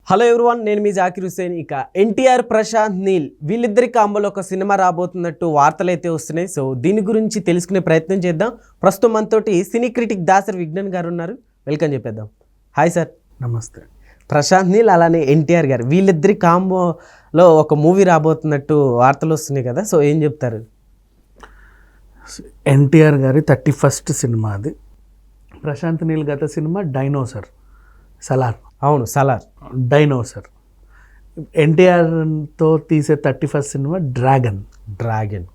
Hello everyone, నేను మీ జాకిర్ హుసేన్. ఇక ఎన్టీఆర్, ప్రశాంత్ నీల్ వీళ్ళిద్దరి కాంబోలో ఒక సినిమా రాబోతున్నట్టు వార్తలు అయితే వస్తున్నాయి. సో దీని గురించి తెలుసుకునే ప్రయత్నం చేద్దాం. ప్రస్తుతం మనతోటి సినీ క్రిటిక్ దాసరి విజ్ఞాన్ గారు ఉన్నారు. వెల్కమ్ చెప్పేద్దాం. Hi sir. నమస్తే. ప్రశాంత్ నీల్ అలానే ఎన్టీఆర్ గారు వీళ్ళిద్దరి కాంబోలో ఒక మూవీ రాబోతున్నట్టు వార్తలు వస్తున్నాయి కదా, సో ఏం చెప్తారు? ఎన్టీఆర్ గారి 31st సినిమా అది. ప్రశాంత్ నీల్ గత సినిమా డైనోసర్, సలార్. అవును, సలార్. డైనోసర్. ఎన్టీఆర్తో తీసే 31st cinema dragon.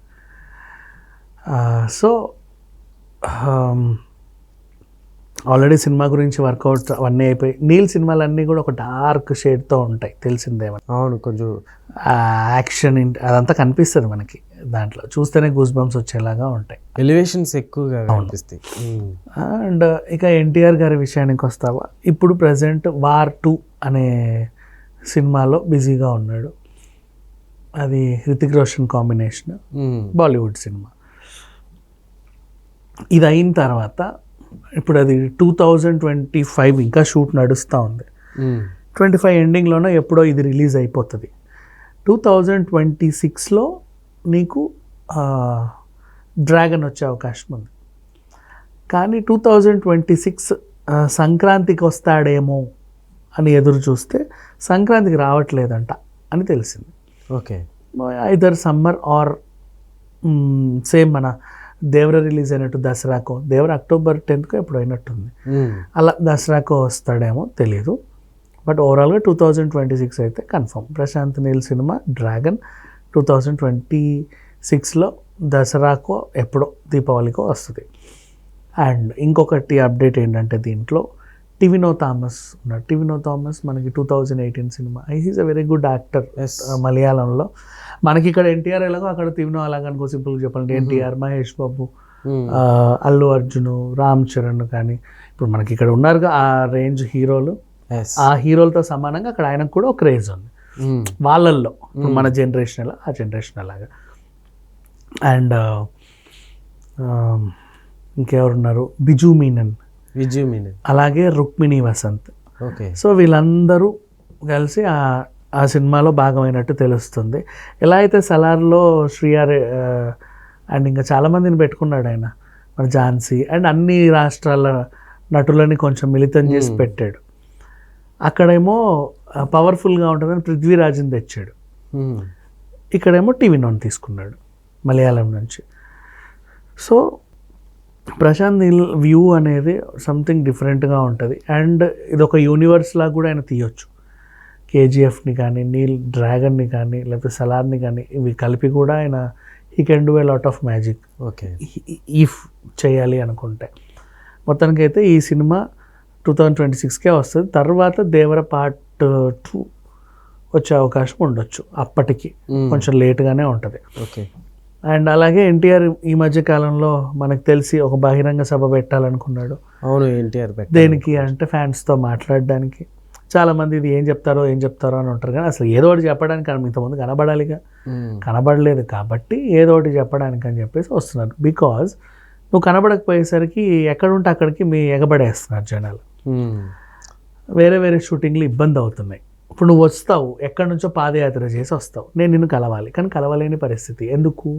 So already cinema గురించి వర్కౌట్ అవన్నీ అయిపోయి, నీల్ సినిమాలన్నీ కూడా ఒక డార్క్ షేడ్తో ఉంటాయి, తెలిసిందేమో. అవును, కొంచెం యాక్షన్ అదంతా కనిపిస్తుంది మనకి దాంట్లో, చూస్తేనే గూస్ బంప్స్ వచ్చేలాగా ఉంటాయి, ఎలివేషన్స్ ఎక్కువగా కనిపిస్తాయి. అండ్ ఇక ఎన్టీఆర్ గారి విషయానికి వస్తావా, ఇప్పుడు ప్రజెంట్ వార్ 2 అనే సినిమాలో బిజీగా ఉన్నాడు. అది హృతిక్ రోషన్ కాంబినేషన్, బాలీవుడ్ సినిమా. ఇది అయిన తర్వాత ఇప్పుడు అది 2025 ఇంకా షూట్ నడుస్తూ ఉంది. 25 ఎండింగ్లోనో ఎప్పుడో ఇది రిలీజ్ అయిపోతుంది. 2026లో నీకు డ్రాగన్ వచ్చే అవకాశం ఉంది. కానీ 2026 సంక్రాంతికి వస్తాడేమో అని ఎదురు చూస్తే సంక్రాంతికి రావట్లేదంట అని తెలిసింది. Okay, either summer or same మన దేవర రిలీజ్ అయినట్టు దసరాకో, దేవర October 10th ఎప్పుడు అయినట్టుంది, అలా దసరాకో వస్తాడేమో తెలియదు. బట్ ఓవరాల్గా 2026 అయితే కన్ఫర్మ్. ప్రశాంత్ నీల్ సినిమా డ్రాగన్ 2026లో దసరాకో ఎప్పుడో దీపావళికో వస్తుంది. అండ్ ఇంకొకటి అప్డేట్ ఏంటంటే దీంట్లో టివినో థామస్ ఉన్నాడు. టివినో థామస్ మనకి 2018 cinema, he's a very good actor మలయాళంలో. మనకి ఇక్కడ ఎన్టీఆర్ ఎలాగో అక్కడ టివినో అలాగ అనుకో, సింపుల్గా చెప్పాలంటే ఎన్టీఆర్, మహేష్ బాబు, అల్లు అర్జును, రామ్ చరణ్ కానీ ఇప్పుడు మనకి ఇక్కడ ఉన్నారుగా ఆ రేంజ్ హీరోలు. ఆ హీరోలతో సమానంగా అక్కడ ఆయనకు కూడా ఒక క్రేజ్ ఉంది వాళ్ళల్లో. ఇప్పుడు మన జనరేషన్ ఎలా, ఆ జనరేషన్ అలాగా. అండ్ ఇంకెవరున్నారు, బిజు మీనన్, అలాగే రుక్మిణి వసంత్. ఓకే, సో వీళ్ళందరూ కలిసి ఆ సినిమాలో భాగమైనట్టు తెలుస్తుంది. ఎలా అయితే సలార్లో శ్రీయార్ అండ్ ఇంకా చాలామందిని పెట్టుకున్నాడు ఆయన, మన ఝాన్సీ అండ్ అన్ని రాష్ట్రాల నటులని కొంచెం మిళితం చేసి పెట్టాడు. అక్కడేమో పవర్ఫుల్గా ఉంటుందని పృథ్వీరాజ్ని తెచ్చాడు. ఇక్కడేమో టీవీనోని తీసుకున్నాడు మలయాళం నుంచి. సో ప్రశాంత్ నీల్ వ్యూ అనేది సంథింగ్ డిఫరెంట్గా ఉంటుంది. అండ్ ఇది ఒక యూనివర్స్ లాగా కూడా ఆయన తీయొచ్చు. కేజీఎఫ్ని కానీ, నీల్ డ్రాగన్ని కానీ, లేకపోతే సలార్ని కానీ, ఇవి కలిపి కూడా ఆయన he can do a lot of magic. Okay, if చేయాలి అనుకుంటే. మొత్తానికైతే ఈ సినిమా 2026కే వస్తుంది. తర్వాత దేవర పార్ట్ 2 వచ్చే అవకాశం ఉండొచ్చు, అప్పటికి కొంచెం లేట్గానే ఉంటుంది. ఓకే. అండ్ అలాగే ఎన్టీఆర్ ఈ మధ్య కాలంలో మనకు తెలిసి ఒక బహిరంగ సభ పెట్టాలనుకున్నాడు. అవును, ఎన్టీఆర్ దేనికి అంటే ఫ్యాన్స్తో మాట్లాడడానికి. చాలామంది ఇది ఏం చెప్తారో అని ఉంటారు, కానీ అసలు ఏదో ఒకటి చెప్పడానికి ఇంతకుముందు కనబడాలిగా, కనబడలేదు కాబట్టి ఏదో ఒకటి చెప్పడానికి అని చెప్పేసి వస్తున్నారు. బికాజ్ నువ్వు కనబడకపోయేసరికి ఎక్కడుంటే అక్కడికి మీ ఎగబడేస్తున్నారు జనాలు. వేరే వేరే షూటింగ్లు ఇబ్బంది అవుతున్నాయి. ఇప్పుడు నువ్వు వస్తావు, ఎక్కడి నుంచో పాదయాత్ర చేసి వస్తావు, నేను నిన్ను కలవాలి, కానీ కలవలేని పరిస్థితి. ఎందుకు?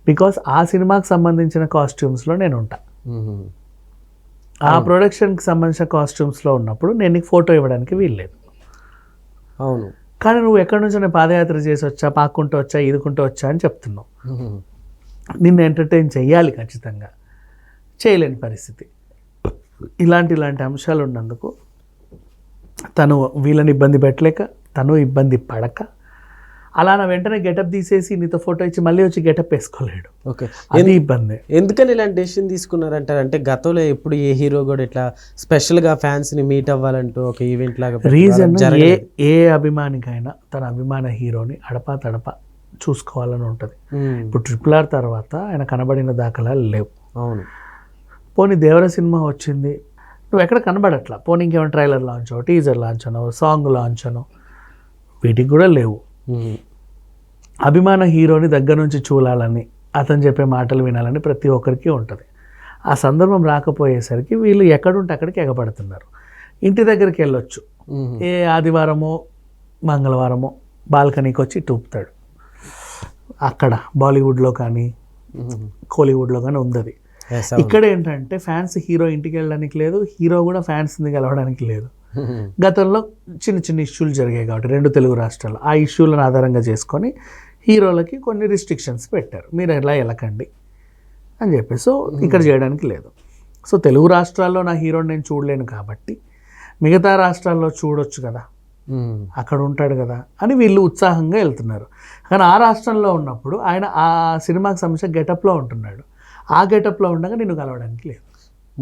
బికాస్ ఆ సినిమాకి సంబంధించిన కాస్ట్యూమ్స్లో నేను ఉంటా, ఆ ప్రొడక్షన్కి సంబంధించిన కాస్ట్యూమ్స్లో ఉన్నప్పుడు నేను నీకు ఫోటో ఇవ్వడానికి వీల్లేదు. అవును, కానీ నువ్వు ఎక్కడి నుంచో నేను పాదయాత్ర చేసి వచ్చా, పాక్కుంటూ వచ్చా, ఈదుకుంటూ వచ్చా అని చెప్తున్నావు. నిన్ను ఎంటర్టైన్ చెయ్యాలి, ఖచ్చితంగా చేయలేని పరిస్థితి. ఇలాంటి అంశాలు ఉన్నందుకు తను వీళ్ళని ఇబ్బంది పెట్టలేక, తను ఇబ్బంది పడక, అలా నా వెంటనే గెటప్ తీసేసి నీతో ఫోటో ఇచ్చి మళ్ళీ వచ్చి గెటప్ వేసుకోలేడు. ఓకే, అది ఇబ్బంది. ఎందుకని ఇలాంటి డెసిషన్ తీసుకున్నారంటారు? అంటే గతంలో ఎప్పుడు ఏ హీరో కూడా ఇట్లా స్పెషల్గా ఫ్యాన్స్ని మీట్ అవ్వాలంటూ ఒక ఈవెంట్ లాగా రీజన్, ఏ అభిమానికైనా తన అభిమాన హీరోని అడపా తడపా చూసుకోవాలని ఉంటుంది. ఇప్పుడు RRR తర్వాత ఆయన కనబడిన దాఖలాలు లేవు. అవును, పోనీ దేవర సినిమా వచ్చింది, నువ్వు ఎక్కడ కనబడట్లా. పోనీ ఇంకేమైనా ట్రైలర్ లాంచ్ అనో, టీజర్ లాంచ్ అనో, సాంగ్ లాంచ్ అనో, వీటికి కూడా లేవు. అభిమాన హీరోని దగ్గర నుంచి చూడాలని, అతను చెప్పే మాటలు వినాలని ప్రతి ఒక్కరికి ఉంటుంది. ఆ సందర్భం రాకపోయేసరికి వీళ్ళు ఎక్కడుంటే అక్కడికి ఎగబడుతున్నారు. ఇంటి దగ్గరికి వెళ్ళొచ్చు, ఏ ఆదివారమో మంగళవారమో బాల్కనీకి వచ్చి చూపుతాడు. అక్కడ బాలీవుడ్లో కానీ కోలీవుడ్లో కానీ ఉంది అది. ఇక్కడ ఏంటంటే ఫ్యాన్స్ హీరో ఇంటికి వెళ్ళడానికి లేదు, హీరో కూడా ఫ్యాన్స్ని గెలవడానికి లేదు. గతంలో చిన్న చిన్న ఇష్యూలు జరిగాయి కాబట్టి 2 తెలుగు రాష్ట్రాల్లో ఆ ఇష్యూలను ఆధారంగా చేసుకొని హీరోలకి కొన్ని రిస్ట్రిక్షన్స్ పెట్టారు, మీరు ఎలా వెళ్ళకండి అని చెప్పి. సో ఇక్కడ చేయడానికి లేదు. సో తెలుగు రాష్ట్రాల్లో నా హీరోని నేను చూడలేను కాబట్టి మిగతా రాష్ట్రాల్లో చూడొచ్చు కదా, అక్కడ ఉంటాడు కదా అని వీళ్ళు ఉత్సాహంగా వెళ్తున్నారు. కానీ ఆ రాష్ట్రంలో ఉన్నప్పుడు ఆయన ఆ సినిమాకి సంబంధించిన గెటప్లో ఉంటున్నాడు. ఆ గెటప్లో ఉండగా నిన్ను కలవడానికి లేదు.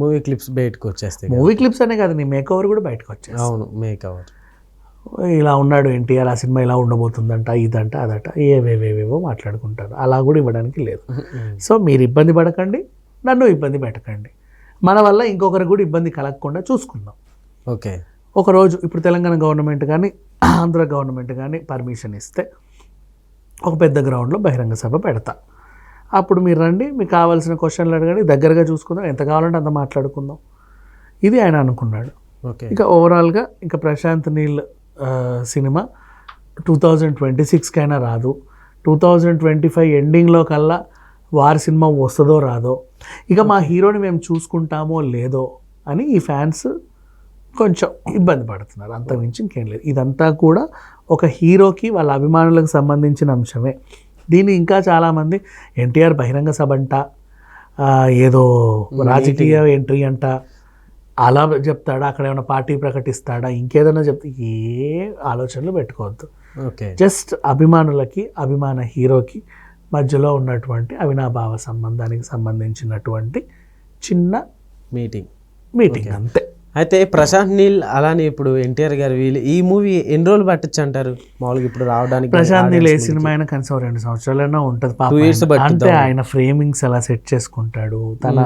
మూవీ క్లిప్స్ బయటకు వచ్చేస్తాయి. మూవీ క్లిప్స్ అనే కాదు, నీ మేకవర్ కూడా బయటకు వచ్చేది. అవును, మేకవర్ ఇలా ఉన్నాడు ఎన్టీఆర్, ఆ సినిమా ఇలా ఉండబోతుందంట, ఇదంట అదట, ఏవేవేవేవో మాట్లాడుకుంటారు. అలా కూడా ఇవ్వడానికి లేదు. సో మీరు ఇబ్బంది పడకండి, నన్ను ఇబ్బంది పెట్టకండి, మన వల్ల ఇంకొకరికి కూడా ఇబ్బంది కలగకుండా చూసుకుందాం. ఓకే. ఒకరోజు ఇప్పుడు తెలంగాణ గవర్నమెంట్ కానీ ఆంధ్ర గవర్నమెంట్ కానీ పర్మిషన్ ఇస్తే ఒక పెద్ద గ్రౌండ్లో బహిరంగ సభ పెడతా, అప్పుడు మీరు రండి, మీకు కావాల్సిన క్వశ్చన్లు అడగండి, దగ్గరగా చూసుకుందాం, ఎంత కావాలంటే అంత మాట్లాడుకుందాం. ఇది ఆయన అనుకున్నాడు. ఓకే. ఇక ఓవరాల్గా ఇంకా ప్రశాంత్ నీల్ సినిమా 2026 కైనా రాదు, 2025 ఎండింగ్లో కల్లా వారి సినిమా వస్తుందో రాదో, ఇక మా హీరోని మేము చూసుకుంటామో లేదో అని ఈ ఫ్యాన్స్ కొంచెం ఇబ్బంది పడుతున్నారు. అంతకుమించి ఇంకేం లేదు. ఇదంతా కూడా ఒక హీరోకి వాళ్ళ అభిమానులకు సంబంధించిన అంశమే. దీన్ని ఇంకా చాలామంది ఎన్టీఆర్ బహిరంగ సభ అంట, ఏదో రాజకీయ ఎంట్రీ అంట అలా చెప్తాడా, అక్కడ ఏమైనా పార్టీ ప్రకటిస్తాడా, ఇంకేదైనా చెప్తే ఏ ఆలోచనలు పెట్టుకోవద్దు. ఓకే. జస్ట్ అభిమానులకి అభిమాన హీరోకి మధ్యలో ఉన్నటువంటి అవినాభావ సంబంధానికి సంబంధించినటువంటి చిన్న మీటింగ్ అంతే. అయితే ప్రశాంత్ నీల్ అలానే ఇప్పుడు ఎన్టీఆర్ గారు వీళ్ళు ఈ మూవీ ఎన్ని రోజులు పట్టచ్చు అంటారు మామూలుగా ఇప్పుడు రావడానికి? ప్రశాంత్ నీల్ ఏ సినిమా అయినా కనీసం 2 సంవత్సరాలైనా ఉంటుంది. అంటే ఆయన ఫ్రేమింగ్స్ అలా సెట్ చేసుకుంటాడు, తన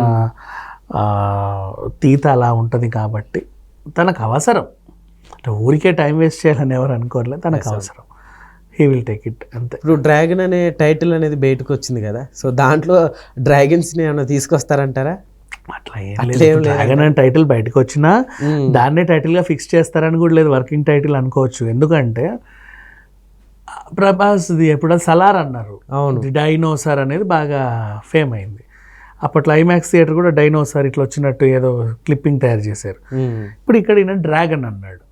తీత అలా ఉంటుంది కాబట్టి తనకు అవసరం. అంటే ఊరికే టైం వేస్ట్ చేయాలని ఎవరు అనుకోరలేదు, తనకు అవసరం. హీ విల్ టేక్ ఇట్ అంతే. ఇప్పుడు డ్రాగన్ అనే టైటిల్ అనేది బయటకు వచ్చింది కదా, సో దాంట్లో డ్రాగన్స్ని ఏమైనా తీసుకొస్తారంటారా? అట్లా ఏం లేదు. డ్రాగన్ అనే టైటిల్ బయటకు వచ్చినా దాన్నే టైటిల్గా ఫిక్స్ చేస్తారని కూడా లేదు, వర్కింగ్ టైటిల్ అనుకోవచ్చు. ఎందుకంటే ప్రభాస్ది ఎప్పుడో సలార్ అన్నారు, డైనోసార్ అనేది బాగా ఫేమ్ అయింది. అప్పట్లో ఐమాక్స్ థియేటర్ కూడా డైనోసార్ ఇట్లా వచ్చినట్టు ఏదో క్లిప్పింగ్ తయారు చేశారు. ఇప్పుడు ఇక్కడ ఈయన డ్రాగన్ అన్నాడు,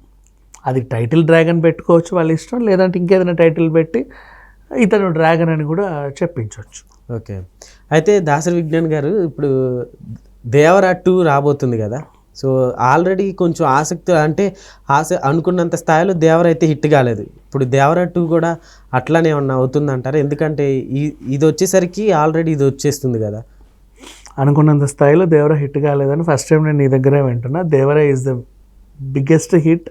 అది టైటిల్ డ్రాగన్ పెట్టుకోవచ్చు వాళ్ళ ఇష్టం, లేదంటే ఇంకేదైనా టైటిల్ పెట్టి ఇతను డ్రాగన్ అని కూడా చెప్పించవచ్చు. ఓకే. అయితే దాసరి విజ్ఞాన్ గారు ఇప్పుడు దేవరా 2 రాబోతుంది కదా, సో ఆల్రెడీ కొంచెం ఆసక్తి అంటే అనుకున్నంత స్థాయిలో దేవర అయితే హిట్ కాలేదు. ఇప్పుడు దేవరా 2 కూడా అట్లానే ఏమన్నా అవుతుంది అంటారు? ఎందుకంటే ఇది వచ్చేసరికి ఆల్రెడీ ఇది వచ్చేస్తుంది కదా. అనుకున్నంత స్థాయిలో దేవర హిట్ కాలేదని ఫస్ట్ టైం నేను నీ దగ్గరే వింటున్నా. Devara is the biggest hit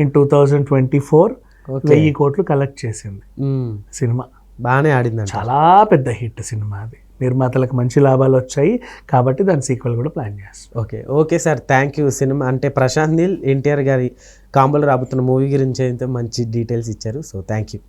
in 2024. 1000 కోట్లు కలెక్ట్ చేసింది సినిమా. బాగానే ఆడింది, చాలా పెద్ద హిట్ సినిమా అది. నిర్మాతలకు మంచి లాభాలు వచ్చాయి కాబట్టి దాని సీక్వెల్ కూడా ప్లాన్ చేస్తాం. Okay sir, thank you. Cinema అంటే ప్రశాంత్ నీల్ ఎన్టీఆర్ గారి కాంబోలో రాబోతున్న మూవీ గురించి అయితే మంచి డీటెయిల్స్ ఇచ్చారు. So thank you.